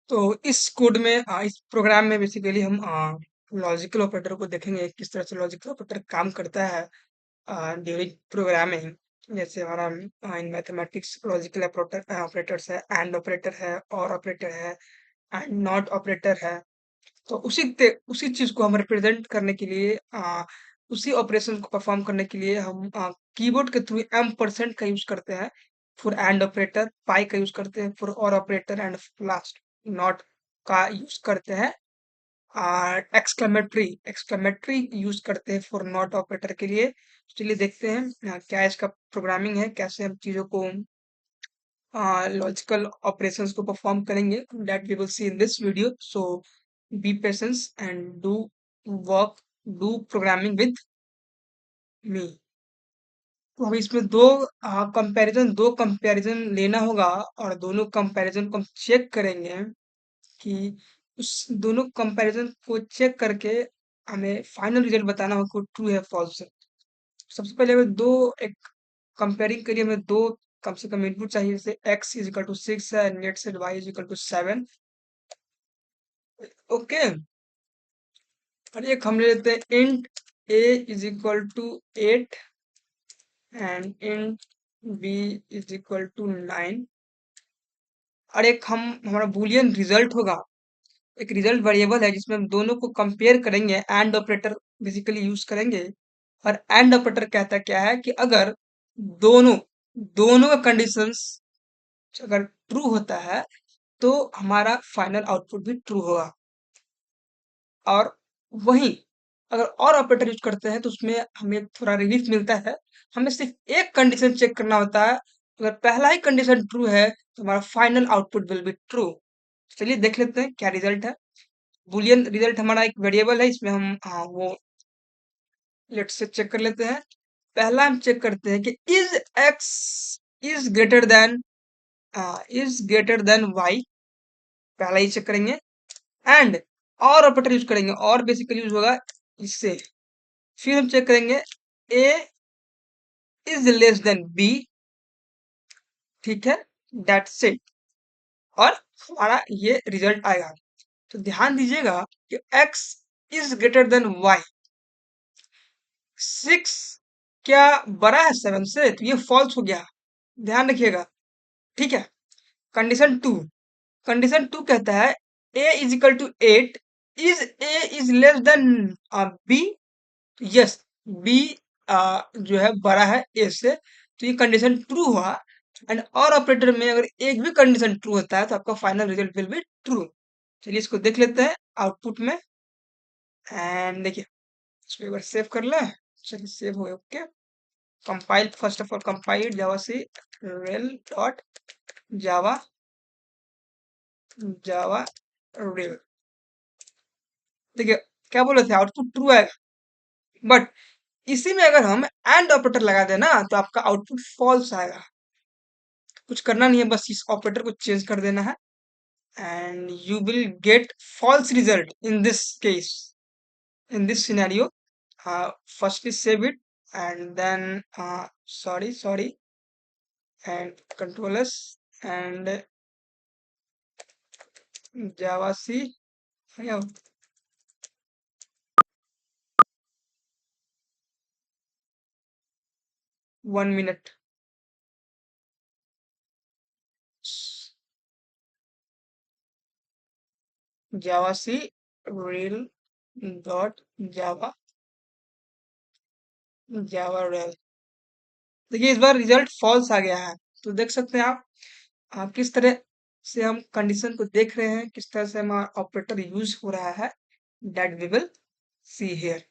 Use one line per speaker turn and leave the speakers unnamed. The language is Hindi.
तो इस कोड में इस प्रोग्राम में बेसिकली हम लॉजिकल ऑपरेटर को देखेंगे, किस तरह से लॉजिकल ऑपरेटर काम करता है ड्यूरिंग प्रोग्रामिंग। जैसे हमारा in mathematics logical operator operators है, एंड ऑपरेटर है, और ऑपरेटर है, एंड नॉट ऑपरेटर है। तो उसी चीज को हम रिप्रेजेंट करने के लिए उसी ऑपरेशन को परफॉर्म करने के लिए हम कीबोर्ड के थ्रू M% का यूज करते हैं फॉर एंड ऑपरेटर, पाई का यूज करते हैं फॉर और ऑपरेटर, एंड लास्ट नॉट का यूज करते हैं। एक्सक्लेमेटरी एक्सक्लेमेटरी यूज करते हैं फॉर नॉट ऑपरेटर के लिए। चलिए देखते हैं क्या इसका प्रोग्रामिंग है, कैसे हम चीजों को लॉजिकल ऑपरेशंस को परफॉर्म करेंगे, that we will see in this video. So be patience and do work, do programming with me. तो हमें इसमें दो कंपैरिजन लेना होगा, और दोनों कंपैरिजन को हम चेक करेंगे कि उस दोनों कंपैरिजन को चेक करके हमें फाइनल रिजल्ट बताना होगा कि ट्रू है फॉल्स है। सबसे पहले हमें दो एक कंपेयरिंग के लिए हमें दो कम से कम इनपुट चाहिए। जैसे x इज इक्वल टू 6 है, नेट से y is equal to 7। Okay, और एक हम ले लेते हैं int a is equal to 8 and int b is equal to 9। और एक हम हमारा बूलियन रिजल्ट होगा, एक रिजल्ट वेरिएबल है जिसमें हम दोनों को कंपेयर करेंगे, एंड ऑपरेटर बेसिकली यूज करेंगे। और एंड ऑपरेटर कहता क्या है कि अगर दोनों दोनों का कंडीशंस अगर ट्रू होता है तो हमारा फाइनल आउटपुट भी ट्रू होगा। और वहीं अगर और ऑपरेटर यूज करते हैं तो उसमें हमें थोड़ा रिलीफ मिलता है। हमें सिर्फ एक कंडीशन चेक करना होता है, अगर पहला ही कंडीशन ट्रू है तो हमारा final output will be true. चलिए देख लेते हैं क्या रिजल्ट है। बुलियन रिजल्ट हमारा एक वेरिएबल है, इसमें हम वो लेट से चेक कर लेते हैं। पहला हम चेक करते हैं कि is x is greater than y, पहला ही चेक करेंगे। एंड और ऑपरेटर यूज करेंगे, और बेसिकली यूज होगा इससे। फिर हम चेक करेंगे ए इज लेस देन बी, ठीक है, दैट्स इट। और हमारा ये रिजल्ट आएगा। तो ध्यान दीजिएगा कि x is greater then y, 6 क्या बड़ा है 7 से, तो ये फॉल्स हो गया, ध्यान रखिएगा, ठीक है। कंडीशन टू कहता है a is equal to 8, is a is less than b, yes b जो है बड़ा है a से, तो ये कंडीशन ट्रू हुआ। एंड और ऑपरेटर में अगर एक भी कंडीशन ट्रू होता है तो आपका final result will be true. चलिए इसको देख लेते हैं आउटपुट में। एंड देखिए, इसको एक बार सेव कर लें। चलिए सेव हो गया, okay. Compile, first of all compile Java serial dot Java Java rail. देखिए क्या बोले थे, आउटपुट ट्रू आएगा, बट इसी में अगर हम एंड ऑपरेटर लगा देना तो आपका आउटपुट फॉल्स आएगा। कुछ करना नहीं है, बस इस ऑपरेटर को चेंज कर देना है, and you will get false result in this case, in this scenario. Firstly save it, and then sorry, and control s and java c, yeah, 1 minute। java c real dot java rel। देखिए इस बार रिजल्ट फॉल्स आ गया है। तो देख सकते हैं आप किस तरह से हम कंडीशन को देख रहे हैं, किस तरह से हमारा ऑपरेटर यूज हो रहा है, that we will see here.